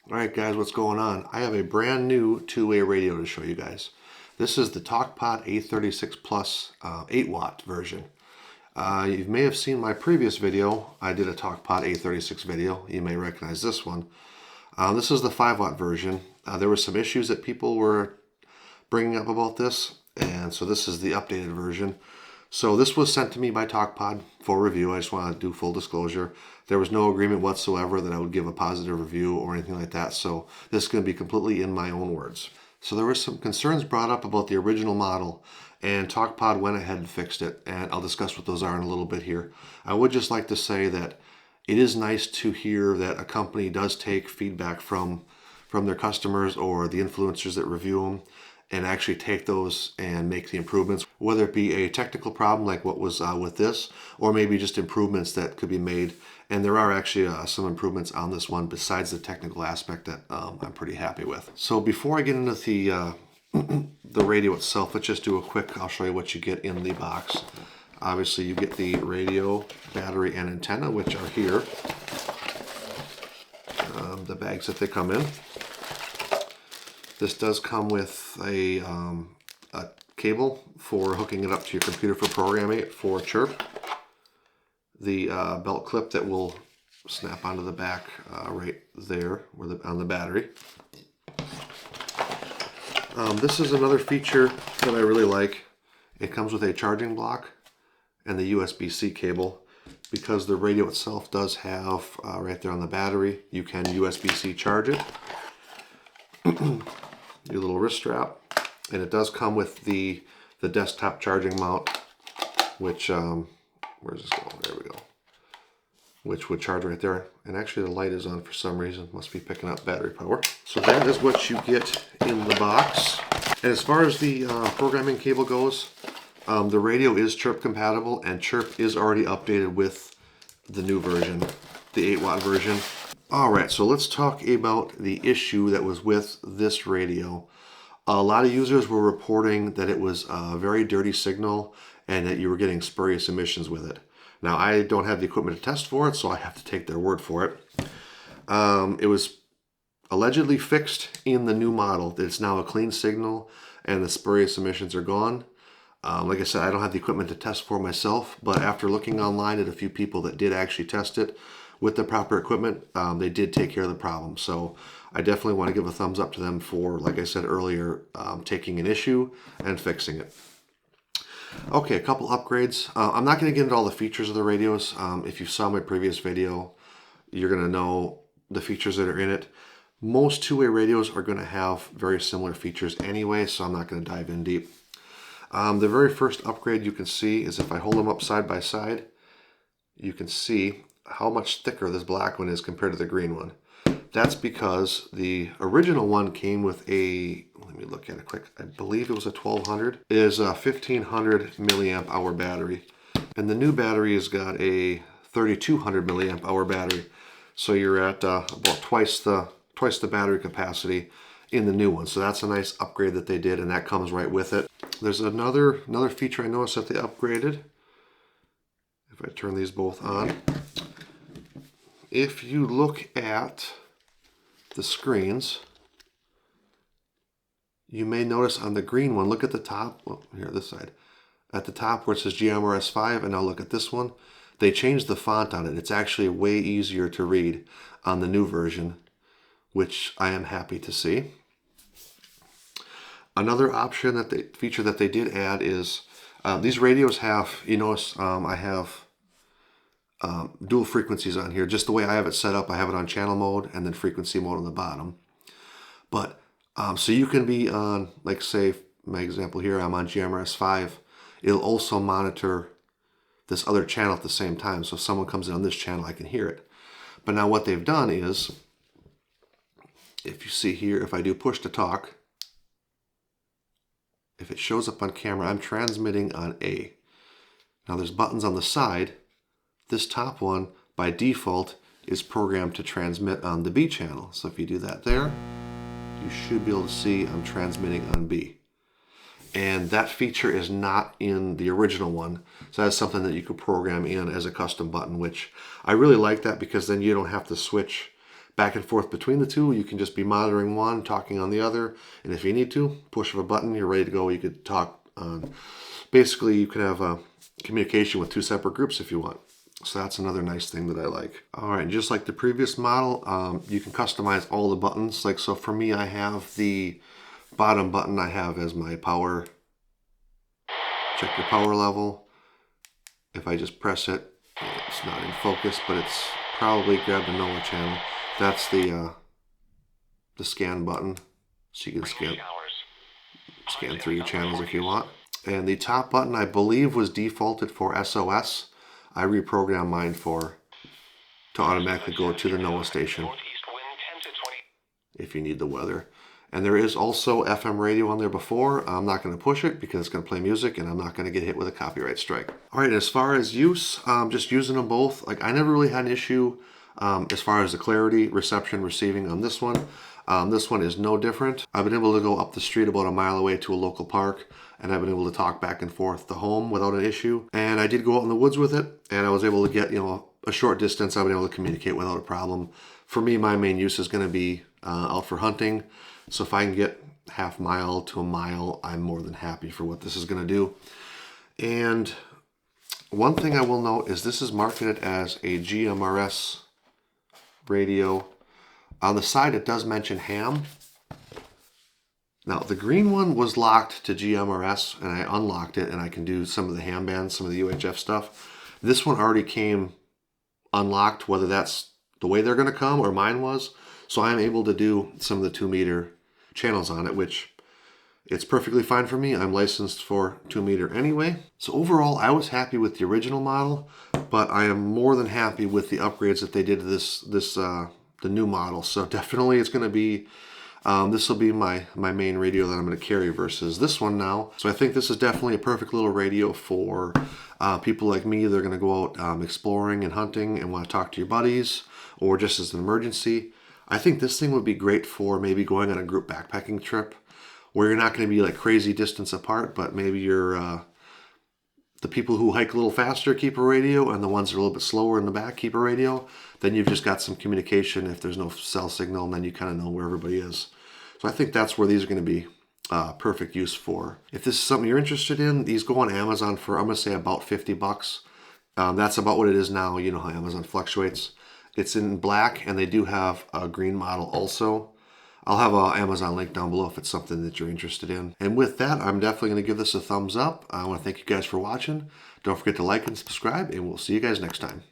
Alright guys, what's going on? I have a brand new two-way radio to show you guys. This is the Talkpod A36 Plus 8-watt version. You may have seen my previous video. I did a Talkpod A36 video. You may recognize this one. This is the 5-watt version. There were some issues that people were bringing up about this, and so this is the updated version. So this was sent to me by Talkpod for review. I just want to do full disclosure. There was no agreement whatsoever that I would give a positive review or anything like that. So this is going to be completely in my own words. So there were some concerns brought up about the original model, and Talkpod went ahead and fixed it. And I'll discuss what those are in a little bit here. I would just like to say that it is nice to hear that a company does take feedback from their customers or the influencers that review them, and actually take those and make the improvements, whether it be a technical problem like what was with this, or maybe just improvements that could be made. And there are actually some improvements on this one besides the technical aspect that I'm pretty happy with. So before I get into the radio itself, let's just do a quick, I'll show you what you get in the box. Obviously you get the radio, battery, and antenna, which are here. The bags that they come in. This does come with a cable for hooking it up to your computer for programming it for chirp. The belt clip that will snap onto the back right there on the battery. This is another feature that I really like. It comes with a charging block and the USB-C cable. Because the radio itself does have right there on the battery, you can USB-C charge it. Your little wrist strap, and it does come with the desktop charging mount, which where's this going? There we go. Which would charge right there, and actually the light is on for some reason. Must be picking up battery power. So that is what you get in the box. And as far as the programming cable goes, the radio is chirp compatible, and chirp is already updated with the new version, the 8-watt version. Alright, so let's talk about the issue that was with this radio. A lot of users were reporting that it was a very dirty signal and that you were getting spurious emissions with it. Now, I don't have the equipment to test for it, so I have to take their word for it. It was allegedly fixed in the new model. It's now a clean signal and the spurious emissions are gone. Like I said, I don't have the equipment to test for myself, but after looking online at a few people that did actually test it with the proper equipment, they did take care of the problem. So I definitely want to give a thumbs up to them for, like I said earlier, taking an issue and fixing it. Okay, a couple upgrades. I'm not going to get into all the features of the radios. If you saw my previous video, you're going to know the features that are in it. Most two-way radios are going to have very similar features anyway, so I'm not going to dive in deep. The very first upgrade you can see is if I hold them up side by side, you can see how much thicker this black one is compared to the green one. That's because the original one came with a, let me look at it quick, I believe it was a 1200. It is a 1500 milliamp hour battery. And the new battery has got a 3200 milliamp hour battery. So you're at about twice the battery capacity in the new one. So that's a nice upgrade that they did, and that comes right with it. There's another feature I noticed that they upgraded. If I turn these both on, if you look at the screens, you may notice on the green one, look at the top, well, here, this side, at the top where it says GMRS5, and now look at this one, they changed the font on it. It's actually way easier to read on the new version, which I am happy to see. Another option feature that they did add is these radios have, you notice I have dual frequencies on here. Just the way I have it set up, I have it on channel mode and then frequency mode on the bottom. But so you can be on, like say, my example here, I'm on GMRS5. It'll also monitor this other channel at the same time. So if someone comes in on this channel, I can hear it. But now what they've done is, if you see here, if I do push to talk, if it shows up on camera, I'm transmitting on A. Now there's buttons on the side. This top one, by default, is programmed to transmit on the B channel. So if you do that there, you should be able to see I'm transmitting on B. And that feature is not in the original one. So that's something that you could program in as a custom button, which I really like that, because then you don't have to switch back and forth between the two. You can just be monitoring one, talking on the other, and if you need to, push of a button, you're ready to go. You could talk on, basically you can have a communication with two separate groups if you want. So that's another nice thing that I like. All right, just like the previous model, you can customize all the buttons. Like, so for me, I have the bottom button I have as my power, check your power level. If I just press it, it's not in focus, but it's probably grabbed a NOAA channel. That's the scan button, so you can scan through your channels if you want. And the top button, I believe, was defaulted for SOS. I reprogrammed mine to automatically go to the NOAA station if you need the weather. And there is also FM radio on there before. I'm not going to push it because it's going to play music and I'm not going to get hit with a copyright strike. All right, as far as use, just using them both, like I never really had an issue as far as the clarity, reception, receiving on this one. This one is no different. I've been able to go up the street about a mile away to a local park, and I've been able to talk back and forth to home without an issue. And I did go out in the woods with it, and I was able to get, a short distance. I've been able to communicate without a problem. For me, my main use is going to be out for hunting. So if I can get half mile to a mile, I'm more than happy for what this is going to do. And one thing I will note is this is marketed as a GMRS radio. On the side, it does mention ham. Now, the green one was locked to GMRS, and I unlocked it, and I can do some of the ham bands, some of the UHF stuff. This one already came unlocked, whether that's the way they're going to come or mine was. So I'm able to do some of the 2-meter channels on it, which it's perfectly fine for me. I'm licensed for 2-meter anyway. So overall, I was happy with the original model, but I am more than happy with the upgrades that they did to the new model. So definitely it's going to be, this will be my main radio that I'm going to carry versus this one now. So I think this is definitely a perfect little radio for people like me. They're going to go out exploring and hunting and want to talk to your buddies, or just as an emergency. I think this thing would be great for maybe going on a group backpacking trip where you're not going to be like crazy distance apart, but maybe you're the people who hike a little faster keep a radio, and the ones that are a little bit slower in the back keep a radio. Then you've just got some communication if there's no cell signal, and then you kind of know where everybody is. So I think that's where these are going to be perfect use for. If this is something you're interested in, these go on Amazon for, I'm going to say, about $50. That's about what it is now. You know how Amazon fluctuates. It's in black, and they do have a green model also. I'll have an Amazon link down below if it's something that you're interested in. And with that, I'm definitely going to give this a thumbs up. I want to thank you guys for watching. Don't forget to like and subscribe, and we'll see you guys next time.